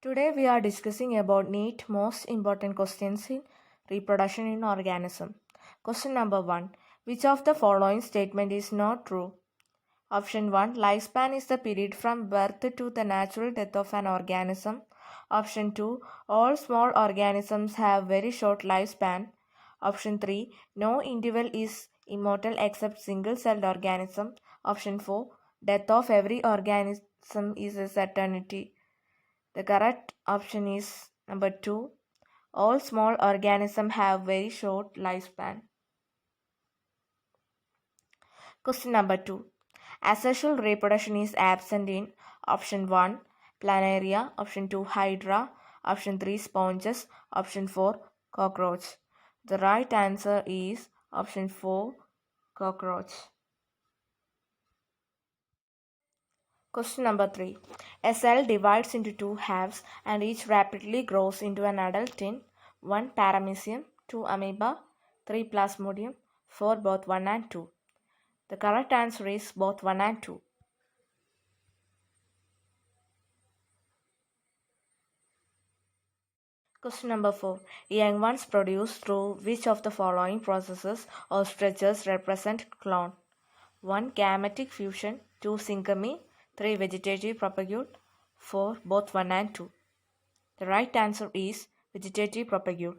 Today we are discussing about NEET most important questions in reproduction in organism. Question number 1. Which of the following statement is not true? Option 1. Lifespan is the period from birth to the natural death of an organism. Option 2. All small organisms have very short lifespan. Option 3. No individual is immortal except single-celled organism. Option 4. Death of every organism is a certainty. The correct option is number 2. All small organisms have very short lifespan. Question number 2. Asexual reproduction is absent in option 1. Planaria, option 2. Hydra, option 3. Sponges, option 4. Cockroach. The right answer is option 4. Cockroach. Question number 3. A cell divides into two halves and each rapidly grows into an adult in 1. Paramecium, 2. Amoeba, 3. Plasmodium, 4. Both 1 and 2. The correct answer is both 1 and 2. Question number 4. Young ones produced through which of the following processes or structures represent clone? 1. Gametic fusion, 2. Syngamy, 3. Vegetative propagule, 4. Both 1 and 2. The right answer is vegetative propagule.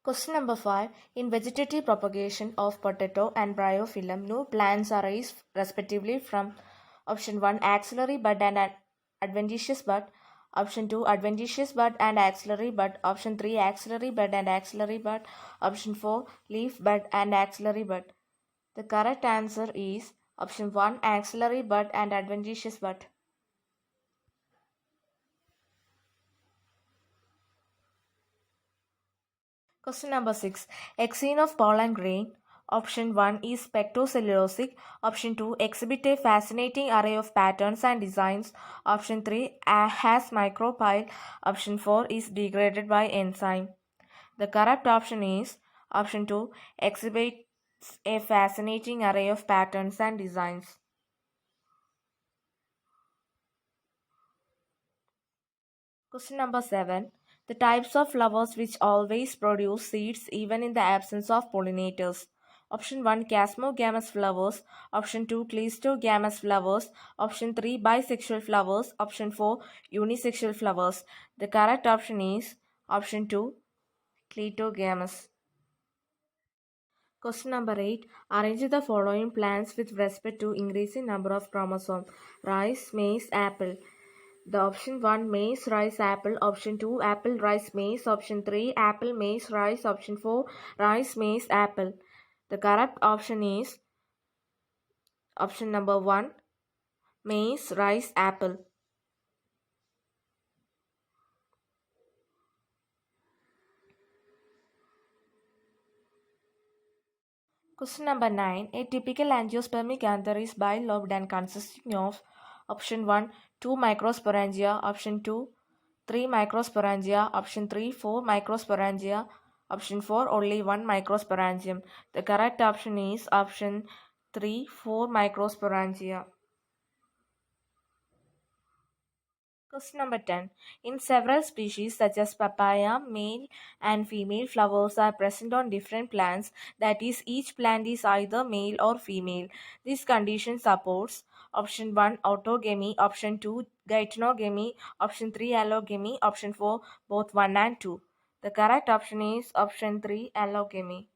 Question number 5. In vegetative propagation of potato and bryophyllum, new plants arise respectively from option 1. Axillary bud and adventitious bud, option 2. Adventitious bud and axillary bud, option 3. Axillary bud and axillary bud, option 4. Leaf bud and axillary bud. The correct answer is option 1. Axillary bud and adventitious bud. Question number 6. Exene of pollen grain. Option 1 is spectrocellulosic. Option 2 exhibit a fascinating array of patterns and designs. Option 3 has micropyle. Option 4 is degraded by enzyme. The correct option is option 2 exhibits a fascinating array of patterns and designs. Question number 7. The types of flowers which always produce seeds even in the absence of pollinators. Option 1. Chasmogamous flowers. Option 2. Cleistogamous flowers. Option 3. Bisexual flowers. Option 4. Unisexual flowers. The correct option is option 2. Cleistogamous. Question number 8. Arrange the following plants with respect to increasing number of chromosomes. Rice, maize, apple. The option 1 maize, rice, apple, option 2 apple, rice, maize, option 3 apple, maize, rice, option 4 rice, maize, apple. The correct option is option number 1 maize, rice, apple. Question number 9. A typical angiospermic anther is bilobed and consisting of option 1 2 microsporangia, option 2 3 microsporangia, option 3 4 microsporangia, option 4 only 1 microsporangium. The correct option is option 3 4 microsporangia. Question number 10. In several species such as papaya, male and female flowers are present on different plants. That is, each plant is either male or female. This condition supports option 1 autogamy, option 2 geitonogamy, option 3 allogamy, option 4 both 1 and 2. The correct option is option 3 allogamy.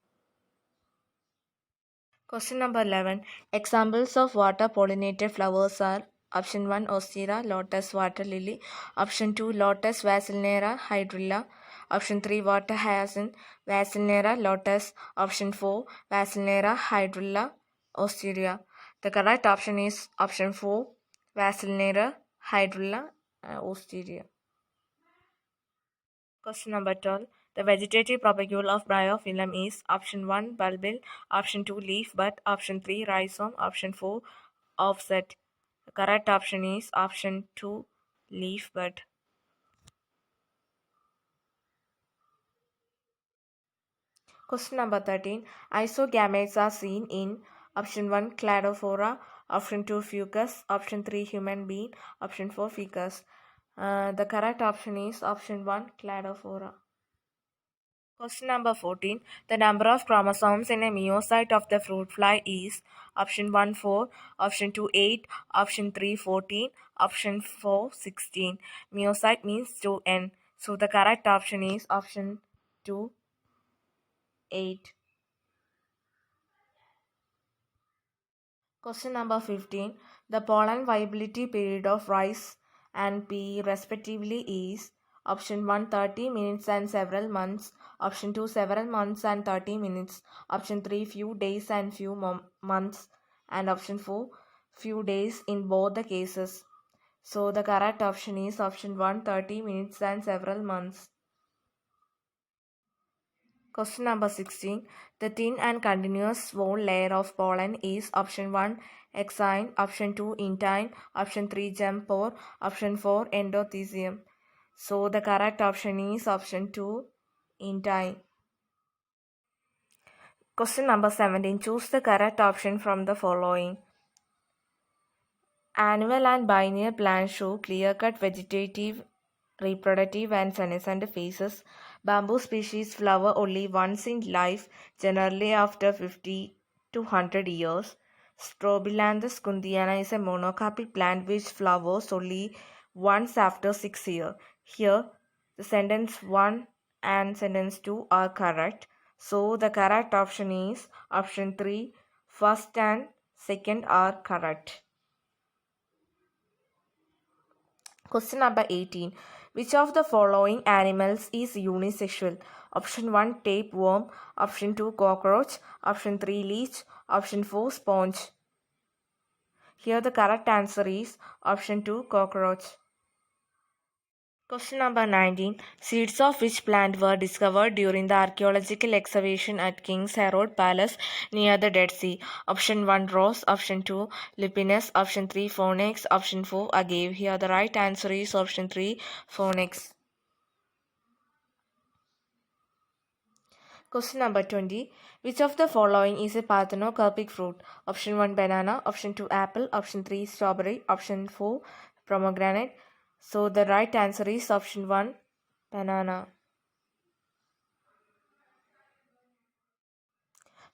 Question number 11. Examples of water pollinated flowers are option 1 Ostera, lotus, water lily, option 2 lotus, Vasilnera, hydrilla, option 3 water hyacinth, Vasilnera, lotus, option 4 Vasilnera, hydrilla, Osteria. The correct option is option 4 Vasilnera, hydrilla, Osteria. Question number 12. The vegetative propagule of bryophyllum is option 1 bulbil, option 2 leaf bud, option 3 rhizome, option 4 offset. The correct option is option 2 leaf bud. Question number 13. Isogametes are seen in option 1 cladophora, Option 2, fucus. Option 3, human being. Option 4, ficus. The correct option is option 1, cladophora. Question number 14. The number of chromosomes in a meiocyte of the fruit fly is option 1, 4, option 2, 8, option 3, 14, option 4, 16. Meiocyte means 2n. So the correct option is option 2, 8. Question number 15. The pollen viability period of rice and pea respectively is option 1, 30 minutes and several months, option 2, several months and 30 minutes, option 3, few days and few months, and option 4, few days in both the cases. So the correct option is option 1, 30 minutes and several months. Question number 16. The thin and continuous wall layer of pollen is option 1, exine, option 2, intine, option 3, germ pore, option 4, endothecium. So the correct option is option 2, intine. Question number 17. Choose the correct option from the following. Annual and biennial plants show clear-cut vegetative, reproductive and senescent phases. Bamboo species flower only once in life, generally after 50 to 100 years. Strobilanthes kundiana is a monocarpic plant which flowers only once after 6 years. Here, the sentence 1 and sentence 2 are correct. So, the correct option is option 3. First and second are correct. Question number 18. Which of the following animals is unisexual? Option 1, tapeworm. Option 2, cockroach. Option 3, leech. Option 4, sponge. Here the correct answer is option 2, cockroach. Question number 19. Seeds of which plant were discovered during the archaeological excavation at King's Harrow Palace near the Dead Sea? Option 1, rose. Option 2, lupinus. Option 3, phoenix. Option 4, agave. Here the right answer is option 3, phoenix. Question number 20. Which of the following is a parthenocarpic fruit? Option 1, banana. Option 2, apple. Option 3, strawberry. Option 4, pomegranate. So the right answer is option 1, banana.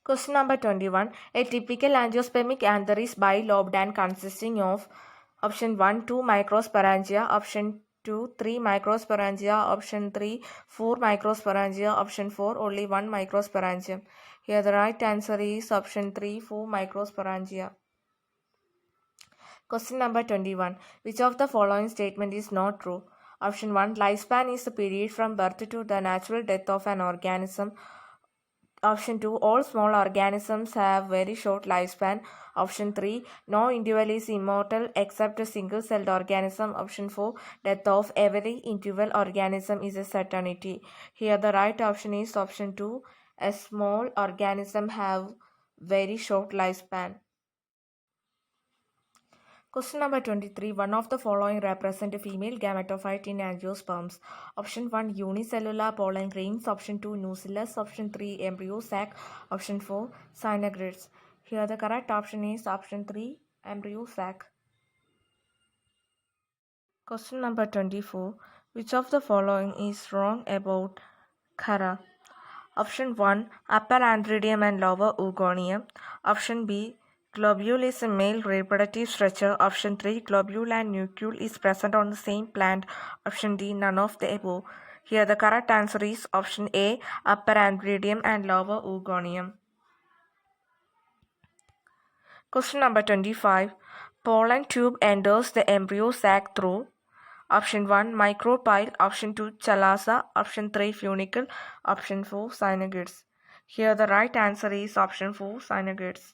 Question number 21. A typical angiospermic anther is bilobed and consisting of option 1, 2 microsporangia, option 2, 3 microsporangia, option 3, 4 microsporangia, option 4, only 1 microsporangium. Here the right answer is option 3, 4 microsporangia. Question number 21. Which of the following statement is not true? Option 1. Lifespan is the period from birth to the natural death of an organism. Option 2. All small organisms have very short lifespan. Option 3. No individual is immortal except a single-celled organism. Option 4. Death of every individual organism is a certainty. Here the right option is option 2. A small organism have very short lifespan. Question number 23. One of the following represent a female gametophyte in angiosperms. Option 1, unicellular pollen grains. Option 2, nucellus. Option 3, embryo sac. Option 4, cynogrids. Here the correct option is option 3, embryo sac. Question number 24. Which of the following is wrong about Khara? Option 1, upper antheridium and lower oogonium. Option B, globule is a male reproductive structure. Option 3, globule and nucleus is present on the same plant. Option D, none of the above. Here the correct answer is option A, upper antheridium and lower oogonium. Question number 25. Pollen tube enters the embryo sac through option 1, micropyle. Option 2, chalaza. Option 3, funicle. Option 4, synovids. Here the right answer is option 4, synovids.